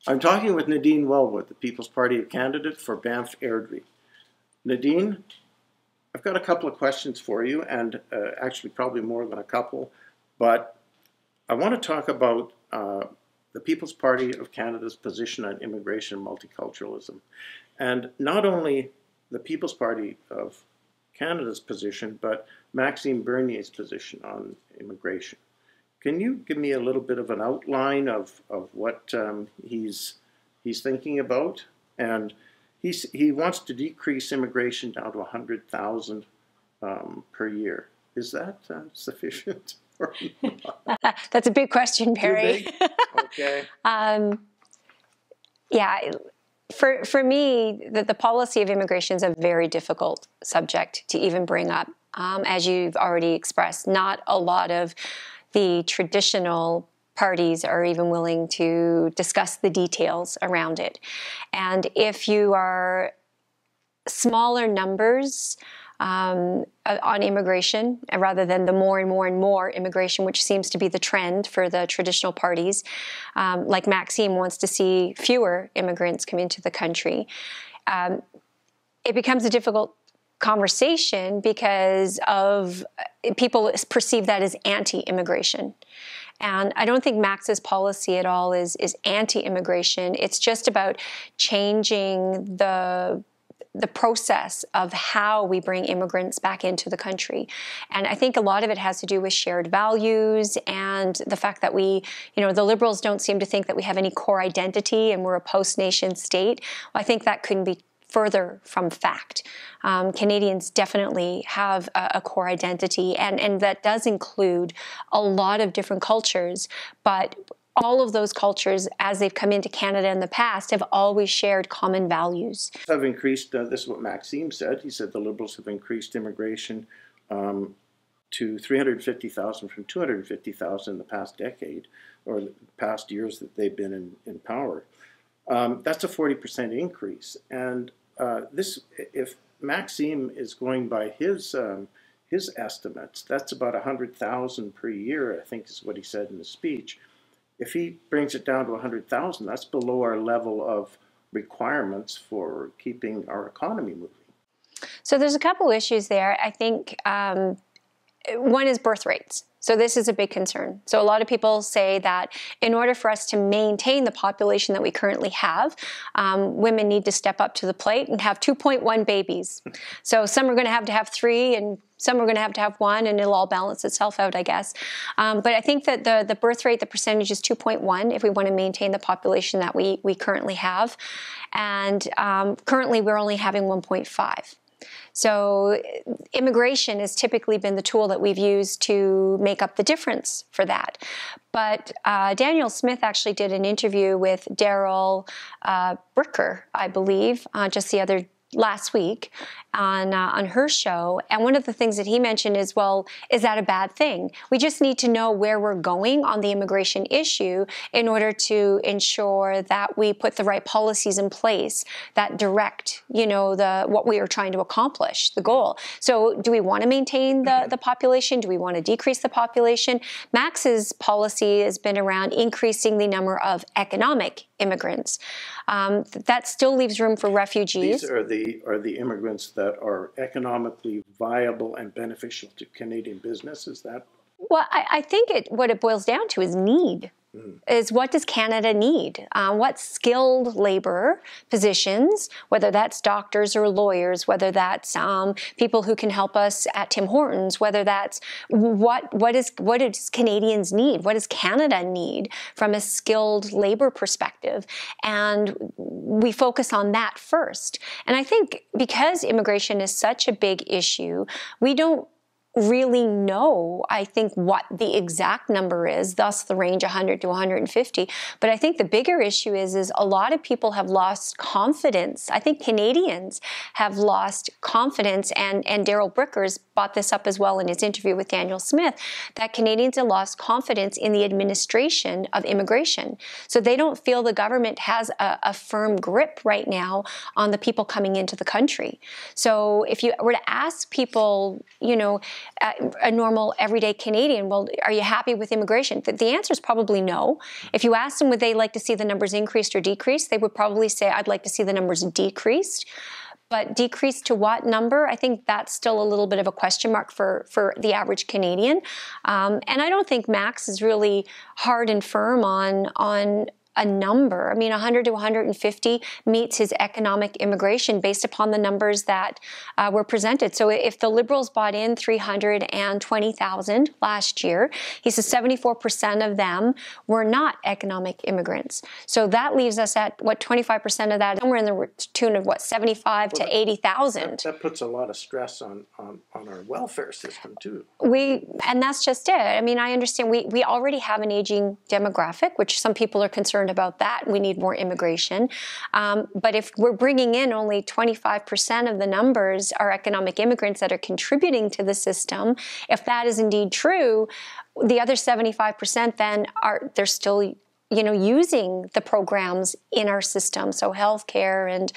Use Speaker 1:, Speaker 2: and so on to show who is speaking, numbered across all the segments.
Speaker 1: I'm talking with Nadine Wellwood, the People's Party candidate for Banff-Airdrie. Nadine, I've got a couple of questions for you, and actually probably more than a couple, but I want to talk about the People's Party of Canada's position on immigration and multiculturalism. And not only the People's Party of Canada's position, but Maxime Bernier's position on immigration. Can you give me a little bit of an outline of what he's thinking about? And he wants to decrease immigration down to 100,000 per year. Is that sufficient or not?
Speaker 2: That's a big question, Barry.
Speaker 1: Okay.
Speaker 2: Yeah, for me, the policy of immigration is a very difficult subject to even bring up. As you've already expressed, not a lot of the traditional parties are even willing to discuss the details around it. And if you are smaller numbers on immigration, rather than the more and more and more immigration, which seems to be the trend for the traditional parties, like Maxime wants to see fewer immigrants come into the country, it becomes a difficult conversation because of people perceive that as anti-immigration. And I don't think Max's policy at all is anti-immigration. It's just about changing the process of how we bring immigrants back into the country. And I think a lot of it has to do with shared values and the fact that we, the Liberals don't seem to think that we have any core identity and we're a post-nation state. Well, I think that couldn't be further from fact. Canadians definitely have a core identity, and that does include a lot of different cultures, but all of those cultures, as they've come into Canada in the past, have always shared common values.
Speaker 1: Have increased, this is what Maxime said, he said the Liberals have increased immigration to 350,000 from 250,000 in the past decade, or the past years that they've been in power. That's a 40% increase, and if Maxime is going by his estimates, that's about 100,000 per year, I think is what he said in the speech. If he brings it down to 100,000, that's below our level of requirements for keeping our economy moving.
Speaker 2: So there's a couple issues there. I think one is birth rates. So this is a big concern. So a lot of people say that in order for us to maintain the population that we currently have, women need to step up to the plate and have 2.1 babies. So some are going to have 3 and some are going to have 1, and it'll all balance itself out, I guess. But I think that the birth rate, the percentage is 2.1 if we want to maintain the population that we currently have. And currently we're only having 1.5. So immigration has typically been the tool that we've used to make up the difference for that. But Daniel Smith actually did an interview with Daryl Bricker, I believe, just last week on her show. And one of the things that he mentioned is, well, is that a bad thing? We just need to know where we're going on the immigration issue in order to ensure that we put the right policies in place that direct, what we are trying to accomplish, the goal. So do we want to maintain the population? Do we want to decrease the population? Max's policy has been around increasing the number of economic immigrants. That still leaves room for refugees.
Speaker 1: These are the immigrants that are economically viable and beneficial to Canadian business. Is that?
Speaker 2: Well, I think what it boils down to is need. Is what does Canada need? What skilled labor positions, whether that's doctors or lawyers, whether that's people who can help us at Tim Hortons, whether that's what does Canadians need? What does Canada need from a skilled labor perspective? And we focus on that first. And I think because immigration is such a big issue, we don't really know, I think, what the exact number is, thus the range 100 to 150. But I think the bigger issue is a lot of people have lost confidence. I think Canadians have lost confidence, and Daryl Brickers brought this up as well in his interview with Daniel Smith, that Canadians have lost confidence in the administration of immigration. So they don't feel the government has a firm grip right now on the people coming into the country. So if you were to ask people, a normal everyday Canadian, well, are you happy with immigration? The answer is probably no. If you ask them would they like to see the numbers increased or decreased, they would probably say, I'd like to see the numbers decreased. But decreased to what number? I think that's still a little bit of a question mark for the average Canadian. And I don't think Max is really hard and firm on a number. I mean, 100 to 150 meets his economic immigration based upon the numbers that were presented. So if the Liberals bought in 320,000 last year, he says 74% of them were not economic immigrants. So that leaves us at, what, 25% of that, somewhere in the tune of, what, 75 to 80,000.
Speaker 1: That puts a lot of stress on our welfare system, too.
Speaker 2: And that's just it. I mean, I understand we already have an aging demographic, which some people are concerned about that. We need more immigration. But if we're bringing in only 25% of the numbers are economic immigrants that are contributing to the system, if that is indeed true, the other 75% then they're still using the programs in our system. So healthcare and,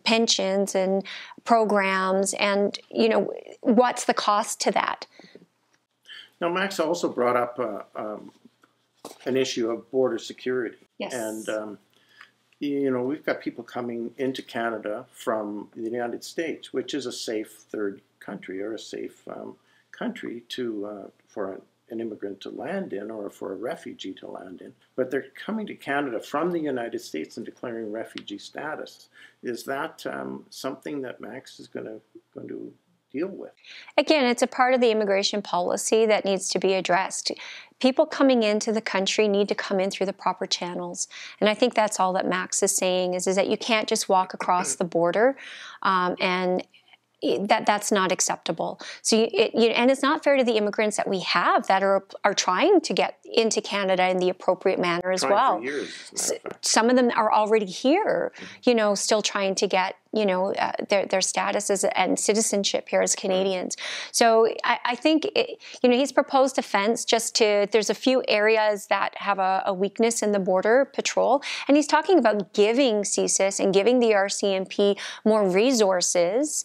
Speaker 2: pensions and programs and, what's the cost to that?
Speaker 1: Now, Max also brought up an issue of border security.
Speaker 2: Yes.
Speaker 1: And, we've got people coming into Canada from the United States, which is a safe third country or a safe country for an immigrant to land in or for a refugee to land in. But they're coming to Canada from the United States and declaring refugee status. Is that something that Max is going to deal with? Again,
Speaker 2: it's a part of the immigration policy that needs to be addressed. People coming into the country need to come in through the proper channels. And I think that's all that Max is saying is that you can't just walk across the border and that's not acceptable. So, and it's not fair to the immigrants that we have that are trying to get into Canada in the appropriate manner as well.
Speaker 1: For years,
Speaker 2: some of them are already here, still trying to get their status and citizenship here as Canadians. So I think he's proposed a fence there's a few areas that have a weakness in the border patrol, and he's talking about giving CSIS and giving the RCMP more resources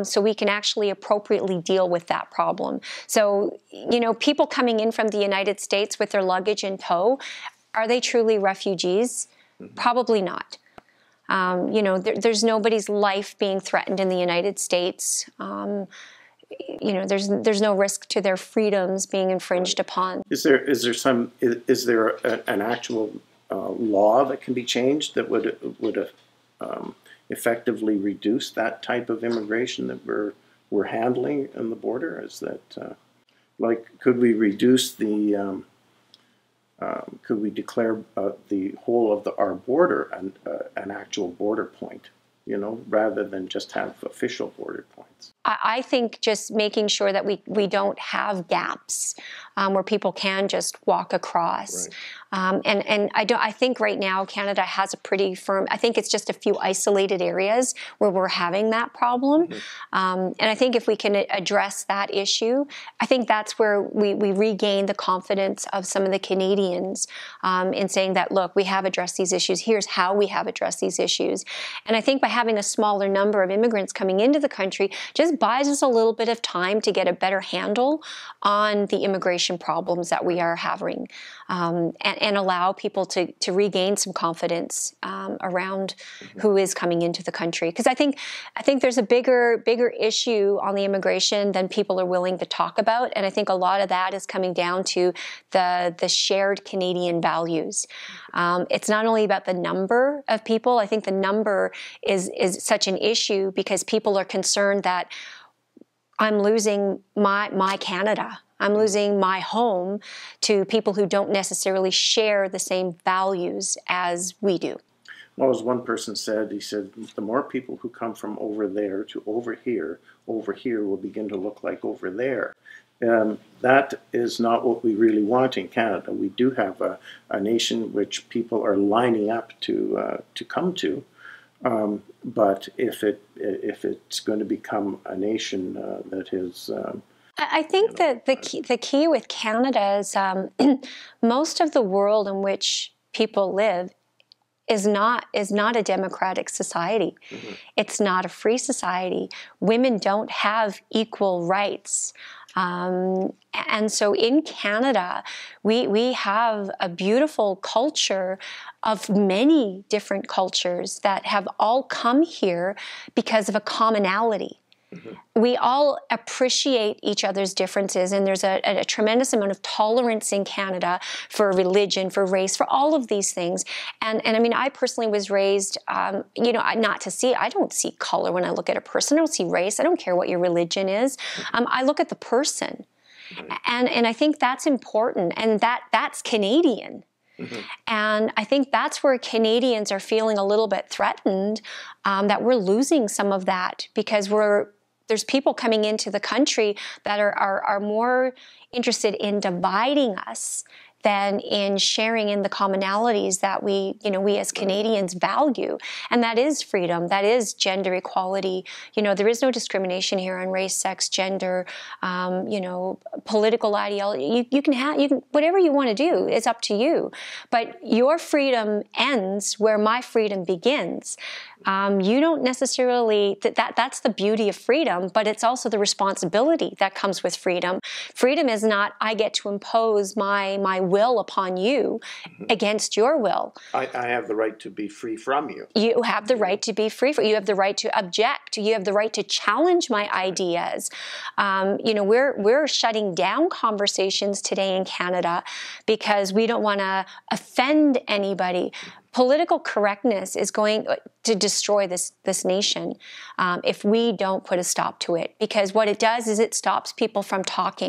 Speaker 2: so we can actually appropriately deal with that problem. So people coming in from the United States with their luggage in tow, are they truly refugees? Mm-hmm. Probably not. There's nobody's life being threatened in the United States. There's no risk to their freedoms being infringed upon.
Speaker 1: Is there an actual law that can be changed that would effectively reduce that type of immigration that we're handling on the border? Is that could we reduce the could we declare the whole of our border an actual border point, rather than just have official border points?
Speaker 2: I think just making sure that we don't have gaps where people can just walk across.
Speaker 1: Right.
Speaker 2: And I think right now Canada has a pretty firm, I think it's just a few isolated areas where we're having that problem. Mm-hmm. And I think if we can address that issue, I think that's where we regain the confidence of some of the Canadians in saying that, look, we have addressed these issues. Here's how we have addressed these issues. And I think by having a smaller number of immigrants coming into the country just buys us a little bit of time to get a better handle on the immigration problems that we are having, and allow people to regain some confidence around who is coming into the country. Because I think there's a bigger issue on the immigration than people are willing to talk about, and I think a lot of that is coming down to the shared Canadian values. It's not only about the number of people. I think the number is such an issue because people are concerned that I'm losing my Canada. I'm losing my home to people who don't necessarily share the same values as we do.
Speaker 1: Well, as one person said, he said, the more people who come from over there to over here will begin to look like over there. That is not what we really want in Canada. We do have a nation which people are lining up to come to. But if it's going to become a nation that is,
Speaker 2: I think that the key with Canada is most of the world in which people live is not a democratic society. It's not a free society. Women don't have equal rights. And so in Canada, we have a beautiful culture of many different cultures that have all come here because of a commonality. We all appreciate each other's differences, and there's a tremendous amount of tolerance in Canada for religion, for race, for all of these things. And I mean, I personally was raised, you know, I don't see color when I look at a person. I don't see race. I don't care what your religion is. I look at the person. And I think that's important, and that's Canadian. And I think that's where Canadians are feeling a little bit threatened, that we're losing some of that because there's people coming into the country that are more interested in dividing us than in sharing in the commonalities that we as Canadians value. And that is freedom, that is gender equality. You know, there is no discrimination here on race, sex, gender, political ideology. You can whatever you want to do, it's up to you. But your freedom ends where my freedom begins. You don't necessarily, that's the beauty of freedom, but it's also the responsibility that comes with freedom. Freedom is not, I get to impose my will upon you against your will.
Speaker 1: I have the right to be free from you.
Speaker 2: You have the right to be free. You have the right to object. You have the right to challenge my ideas. We're shutting down conversations today in Canada because we don't want to offend anybody. Political correctness is going to destroy this nation if we don't put a stop to it, because what it does is it stops people from talking.